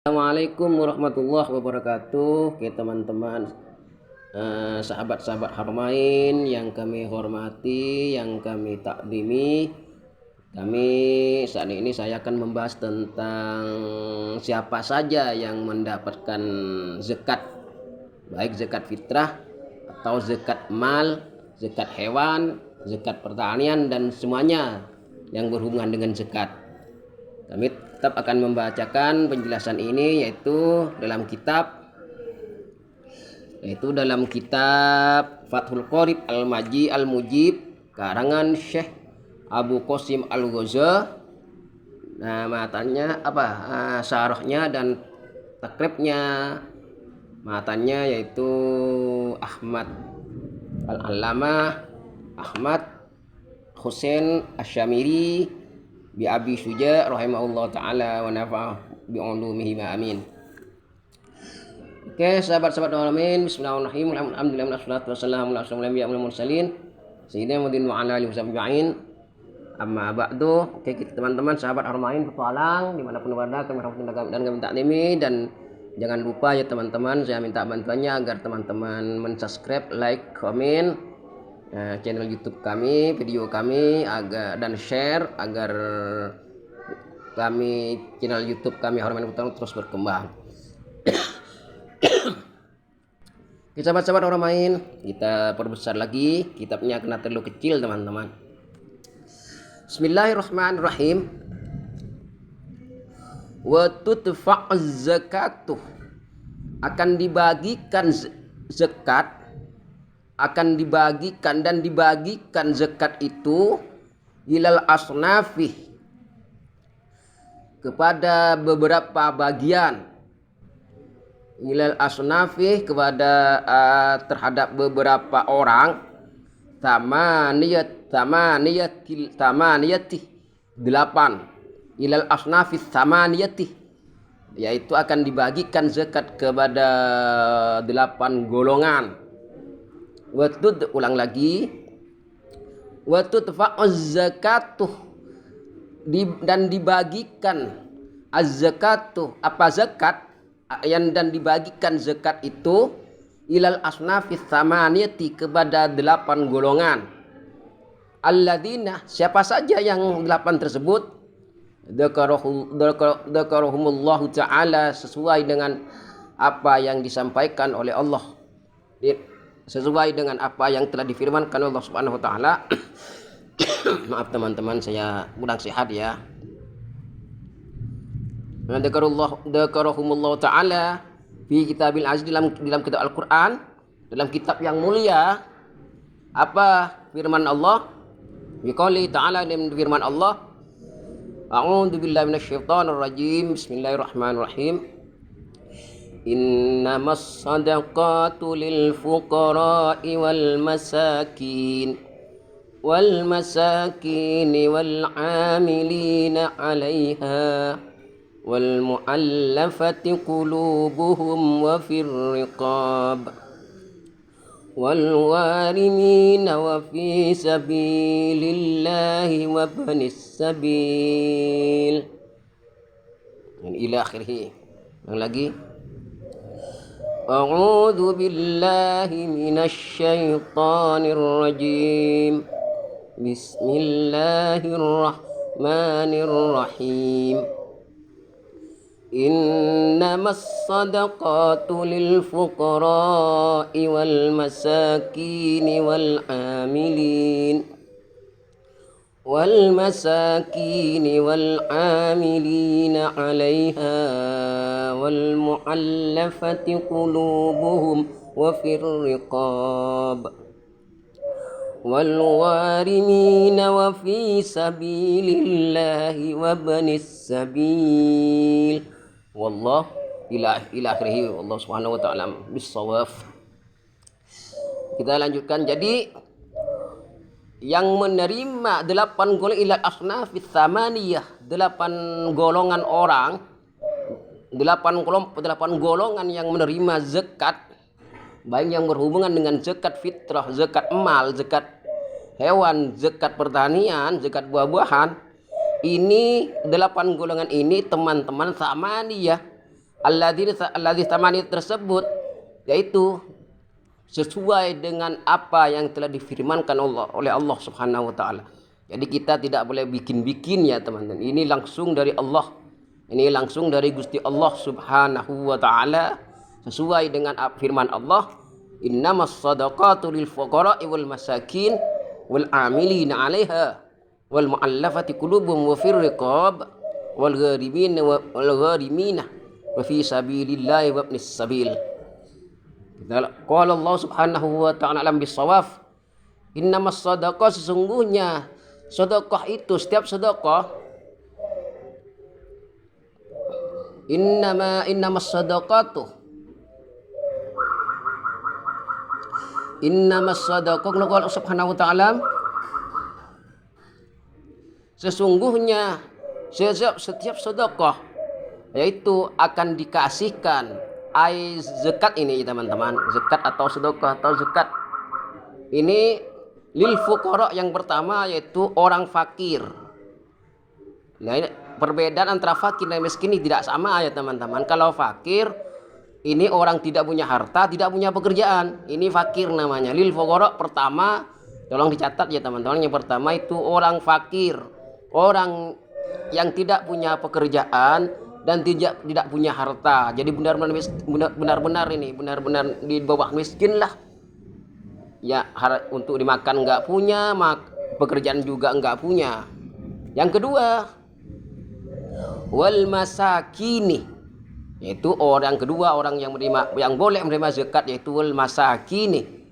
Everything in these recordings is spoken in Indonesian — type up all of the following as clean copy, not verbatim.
Assalamualaikum warahmatullahi wabarakatuh. Oke teman-teman, sahabat-sahabat Harmain yang kami hormati, yang kami takdimi. Saat ini saya akan membahas tentang siapa saja yang mendapatkan zakat, baik zakat fitrah atau zakat mal, zakat hewan, zakat pertanian, dan semuanya yang berhubungan dengan zakat. Kami tetap akan membacakan penjelasan ini yaitu dalam kitab Fathul Qorib Al-Maji Al-Mujib karangan Syekh Abu Qasim Al-Ghaza. Nah, matanya syarahnya dan takribnya. Matanya yaitu Ahmad Al-Allamah Ahmad Husain Asy-Syamiri bi Abi Syuja rahimahullah taala wa nafa'a bi ulumihi amin. Oke, sahabat-sahabat alamin, bismillahirrahmanirrahim. Alhamdulillah wassalatu wassalamu ala asyrofil anbiya'i wal mursalin sayyidina Muhammadin wa ala alihi wasallam. Amma ba'du. Oke, kita teman-teman sahabat Harmain petualang dimanapun berada, kami rahmatullahi dan kami taklimi, dan jangan lupa ya teman-teman, saya minta bantuannya agar teman-teman mensubscribe, like, komen channel YouTube kami, video kami, dan share agar channel YouTube kami Harmain Putra terus berkembang. Kita sahabat-sahabat Harmain, kita perbesar lagi kitabnya karena terlalu kecil teman-teman. Bismillahirrahmanirrahim. Wa tudfa'uz zakatuh, akan dibagikan zakat, akan dibagikan dan dibagikan zakat itu ilal asnafi, kepada beberapa bagian, ilal asnafi, kepada terhadap beberapa orang, tamaniyati 8, ilal asnafi tamaniyati, yaitu akan dibagikan zakat kepada 8 golongan. Ulang lagi, watudfa'uz zakatuh, dan dibagikan az-zakatuh, zakat dan dibagikan zakat itu ilal asnafis tsamaniyati, kepada 8 golongan. Alladzina, siapa saja yang 8 tersebut, dzakarahumullahu ta'ala, sesuai dengan apa yang disampaikan oleh Allah, sesuai dengan apa yang telah difirmankan Allah Subhanahu wa taala. Maaf teman-teman, saya kurang sehat ya. Dzakarahumullah taala fi kitabil aziz, dalam kitab Al-Qur'an, dalam kitab yang mulia. Apa firman Allah? Biqouli ta'ala, dalam firman Allah, a'udzu billahi minasyaitonir rajim, bismillahirrahmanirrahim. Innamas sadaqatu lil fuqara'i wal masakin wal 'amilina 'alaiha wal mu'allafati qulubuhum wa fir riqab wal warimina wa fi sabilillahi wa banis sabil, ila akhirih. Yang lagi, a'udzu billahi minasy syaithanir rajim. Bismillahirrahmanirrahim. Innamas sadaqatu lil fuqara'i wal masakin wal 'amilin والمساكين والعاملين عليها والمؤلفة قلوبهم وفي الرقاب والغارمين وفي سبيل الله وابن السبيل والله ila akhirih. Allah Subhanahu wa taala bis-shawab. Kita lanjutkan. Jadi yang menerima 8 golongan ilal asnafis tsamaniyah, 8 golongan orang, 8 golongan yang menerima zakat, baik yang berhubungan dengan zakat fitrah, zakat mal, zakat hewan, zakat pertanian, zakat buah-buahan. Ini 8 golongan ini teman-teman tsamaniyah, alladzi tamani tersebut yaitu sesuai dengan apa yang telah difirmankan oleh Allah Subhanahu wa taala. Jadi kita tidak boleh bikin-bikin ya teman-teman. Ini langsung dari Allah. Ini langsung dari Gusti Allah Subhanahu wa taala sesuai dengan firman Allah, innamas shadaqatu lil fuqara'i wal masakin wal 'amilina 'alaiha wal mu'allafati qulubuhum wa fir riqab wal gharimina wa fi sabilillahi wa ibnis sabil. Qala Allah Subhanahu wa ta'ala alam bisawaf, innamas shadaqah, sesungguhnya sedekah itu, setiap sedekah, innamas sadaqatu, innamas sadaqah, Allah Subhanahu wa ta'ala, sesungguhnya setiap sedekah yaitu akan dikasihkan zakat ini teman-teman, zakat atau sedekah atau zakat ini lil fuqara, yang pertama yaitu orang fakir. Nah, ini perbedaan antara fakir dan miskin ini tidak sama ya teman-teman. Kalau fakir ini orang tidak punya harta, tidak punya pekerjaan, ini fakir namanya. Lil fuqara pertama, tolong dicatat ya teman-teman, yang pertama itu orang fakir, orang yang tidak punya pekerjaan dan tidak punya harta. Jadi benar-benar di bawah miskin lah. Ya, untuk dimakan enggak punya, pekerjaan juga enggak punya. Yang kedua, wal masakini, yaitu orang kedua, orang yang boleh menerima zakat yaitu wal masakini.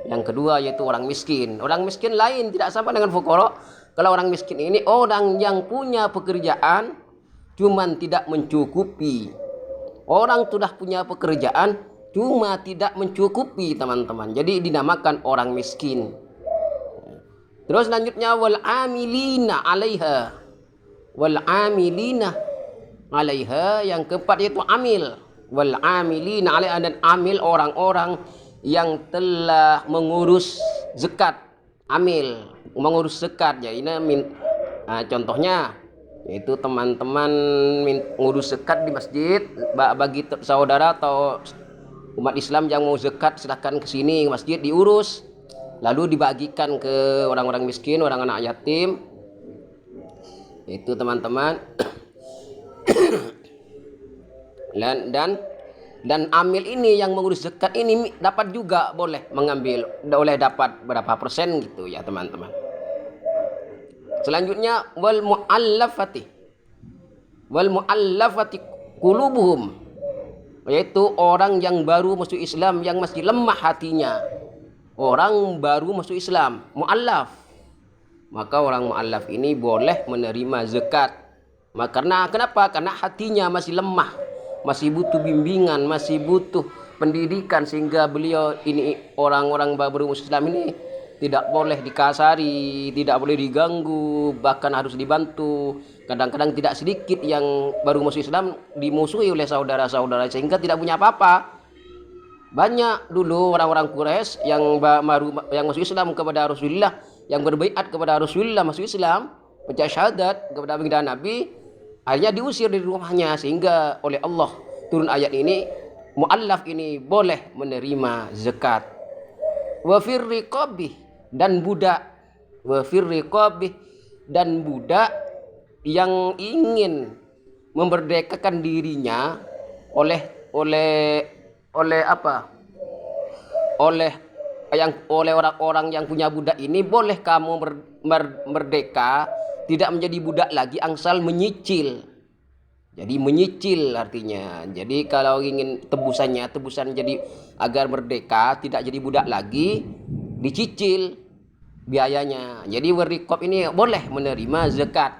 Yang kedua yaitu orang miskin. Orang miskin lain, tidak sama dengan fuqara. Kalau orang miskin ini orang yang punya pekerjaan cuman tidak mencukupi. Orang sudah punya pekerjaan cuma tidak mencukupi teman-teman. Jadi dinamakan orang miskin. Terus selanjutnya wal amilina 'alaiha. Wal amilina 'alaiha, yang keempat yaitu amil. Wal amilina 'alaiha, dan amil orang-orang yang telah mengurus zakat. Amil mengurus zakat ya. Ini contohnya yaitu teman-teman mengurus zakat di masjid. Bagi saudara atau umat Islam yang mau zakat silahkan ke sini masjid diurus, lalu dibagikan ke orang-orang miskin, orang anak yatim. Itu teman-teman. dan amil ini yang mengurus zakat ini dapat juga boleh mengambil, boleh dapat berapa persen gitu ya teman-teman. Selanjutnya wal muallafati qulubuhum, yaitu orang yang baru masuk Islam, yang masih lemah hatinya. Orang baru masuk Islam, muallaf. Maka orang muallaf ini boleh menerima zakat. Kenapa? Karena hatinya masih lemah, masih butuh bimbingan, masih butuh pendidikan, sehingga beliau ini, orang-orang baru masuk Islam ini tidak boleh dikasari, tidak boleh diganggu, bahkan harus dibantu. Kadang-kadang tidak sedikit yang baru masuk Islam dimusuhi oleh saudara-saudara sehingga tidak punya apa-apa. Banyak dulu orang-orang Quraisy yang masuk Islam kepada Rasulullah, yang berbaiat kepada Rasulullah masuk Islam, baca syahadat kepada baginda Nabi, akhirnya diusir dari rumahnya, sehingga oleh Allah turun ayat ini, muallaf ini boleh menerima zakat. Wa fir riqabih, dan budak. Wa fir riqabih, dan budak yang ingin memerdekakan dirinya oleh orang-orang yang punya budak ini, boleh kamu merdeka, tidak menjadi budak lagi, angsal menyicil. Jadi menyicil artinya. Jadi kalau ingin tebusan jadi agar merdeka, tidak jadi budak lagi, dicicil biayanya. Jadi warikop ini boleh menerima zakat.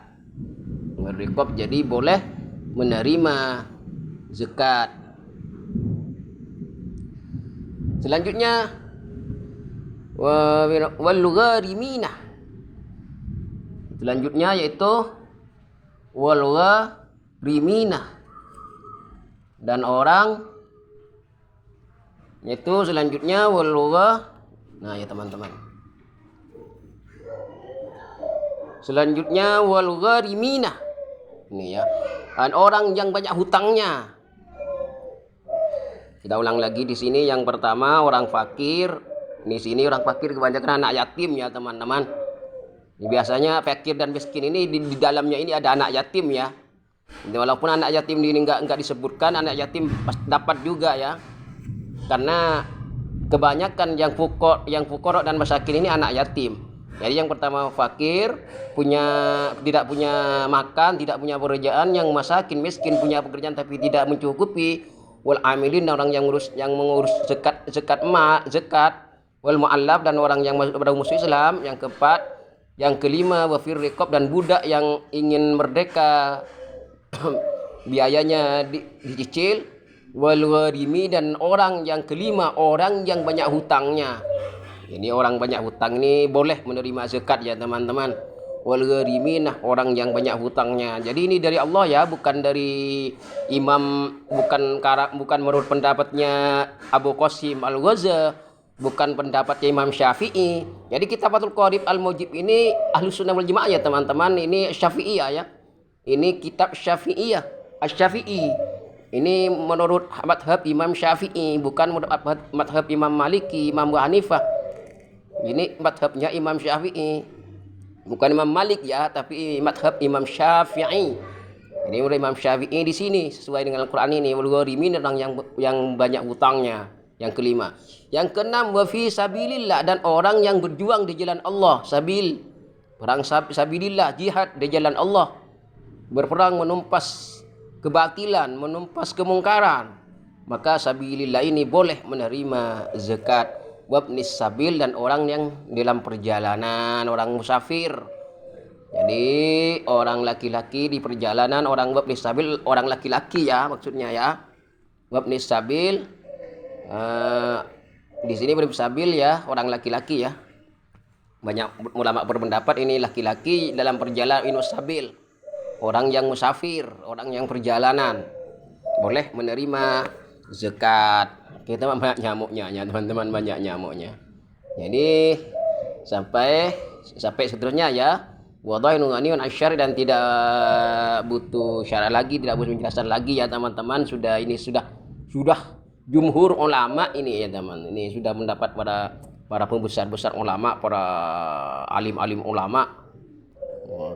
Warikop jadi boleh menerima zakat. Selanjutnya wal gharimina. Selanjutnya yaitu wal gharimina, dan orang yaitu selanjutnya wal nah ya teman-teman. Selanjutnya wal gharimina. Ini ya. Dan orang yang banyak hutangnya. Kita ulang lagi di sini. Yang pertama orang fakir. Di sini orang fakir kebanyakan anak yatim ya teman-teman. Biasanya fakir dan miskin ini di dalamnya ini ada anak yatim ya. Walaupun anak yatim ini enggak disebutkan, anak yatim dapat juga ya. Karena kebanyakan yang fuqara dan masakin ini anak yatim. Jadi yang pertama fakir, tidak punya makan, tidak punya pekerjaan. Yang masakin miskin punya pekerjaan tapi tidak mencukupi. Wal amilin, orang yang mengurus zakat, wal muallaf, dan orang yang masuk pada musuh Islam. Yang keempat, yang kelima wafir riqab, dan budak yang ingin merdeka biayanya dicicil. Wal gharimi, dan orang yang kelima orang yang banyak hutangnya. Ini orang banyak hutang ini boleh menerima zakat ya teman-teman. Wal gharimi, nah orang yang banyak hutangnya. Jadi ini dari Allah ya, bukan dari imam, bukan menurut pendapatnya Abu Qasim Al-Ghazali, bukan pendapatnya Imam Syafi'i. Jadi Kitabatul Qorib Al-Mujib ini Ahlus Sunnah wal Jamaah ya teman-teman. Ini Syafi'iyah ya. Ini kitab Syafi'iyah, Asy-Syafi'i. Ini menurut madhab Imam Syafi'i, bukan menurut madhab Imam Maliki, Imam Abu Hanifah. Ini madhabnya Imam Syafi'i, bukan Imam Malik ya, tapi madhab Imam Syafi'i. Ini menurut Imam Syafi'i di sini sesuai dengan Al-Qur'an ini. Wal gharimin, orang yang banyak hutangnya. Yang kelima. Yang keenam, wa fi sabilillah, dan orang yang berjuang di jalan Allah. Sabil, perang sabilillah, jihad di jalan Allah. Berperang menumpas kebatilan, menumpas kemungkaran. Maka sabilillah ini boleh menerima zakat. Wabnis sabil, dan orang yang dalam perjalanan, orang musafir. Jadi orang laki-laki di perjalanan, orang wabnis sabil, orang laki-laki ya maksudnya ya. Wabnis sabil, di sini wabnis sabil ya, orang laki-laki ya. Banyak ulama berpendapat ini laki-laki dalam perjalanan, inus sabil, orang yang musafir, orang yang perjalanan, boleh menerima zakat. Kita banyak nyamuknya ya teman-teman, banyak nyamuknya. Jadi sampai seterusnya ya. Wadhainu ghaniun asyari, dan tidak butuh syarat lagi, tidak butuh penjelasan lagi ya teman-teman. Sudah jumhur ulama ini ya teman. Ini sudah mendapat para pembesar-besar ulama, para alim-alim ulama.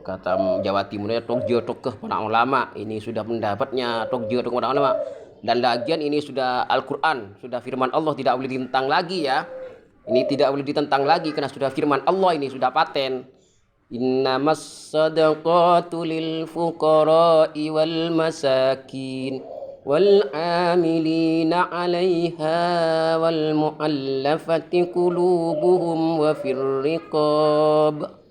Kata Jawa Timur ya, tokjo tokeh para ulama. Ini sudah mendapatnya tokjo tokeh para ulama. Dan lagian ini sudah Al-Quran, sudah firman Allah, tidak boleh ditentang lagi ya. Ini tidak boleh ditentang lagi karena sudah firman Allah, ini sudah paten. Innamas sadaqatu lil fuqara'i wal masakin wal amilina 'alaiha wal mu'allafati qulubuhum wa fir riqab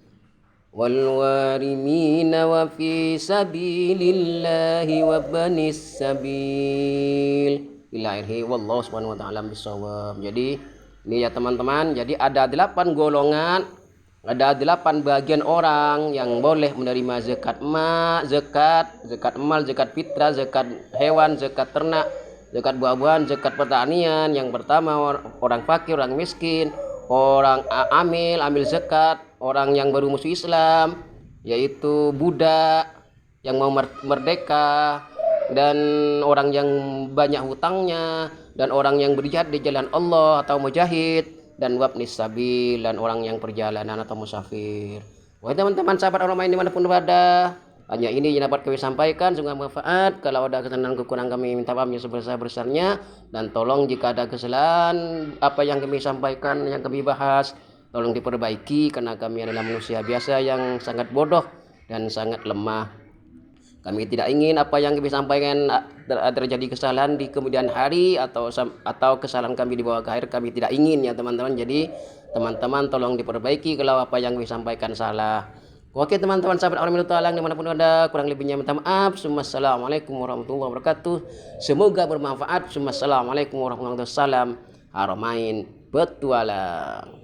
wal warimina wa fi sabilillahi wa banis sabil ilahi wallahu subhanahu wa ta'ala bisawab. Jadi ini ya teman-teman, jadi ada 8 golongan, ada 8 bagian orang yang boleh menerima zakat emas, zakat emal, zakat fitrah, zakat hewan, zakat ternak, zakat buah-buahan, zakat pertanian. Yang pertama orang fakir, orang miskin, orang amil zakat, orang yang baru musuh Islam, yaitu budak yang mau merdeka, dan orang yang banyak hutangnya, dan orang yang berjihad di jalan Allah atau mujahid, dan wabnis sabil, dan orang yang perjalanan atau musafir. Wahai teman-teman sahabat Al-Rahmain dimanapun berada, hanya ini yang dapat kami sampaikan, semoga bermanfaat. Kalau ada kesalahan kekurangan kami minta maaf yang sebesar-besarnya, dan tolong jika ada kesalahan apa yang kami sampaikan, yang kami bahas, tolong diperbaiki, karena kami adalah manusia biasa yang sangat bodoh dan sangat lemah. Kami tidak ingin apa yang kami sampaikan terjadi kesalahan di kemudian hari, atau kesalahan kami dibawa ke akhir. Kami tidak ingin ya teman-teman. Jadi teman-teman tolong diperbaiki kalau apa yang kami sampaikan salah. Oke teman-teman sahabat Allah Ta'ala dimanapun ada, kurang lebihnya minta maaf. Assalamualaikum warahmatullahi wabarakatuh. Semoga bermanfaat. Assalamualaikum warahmatullahi wabarakatuh. Salam Haramain Petualang.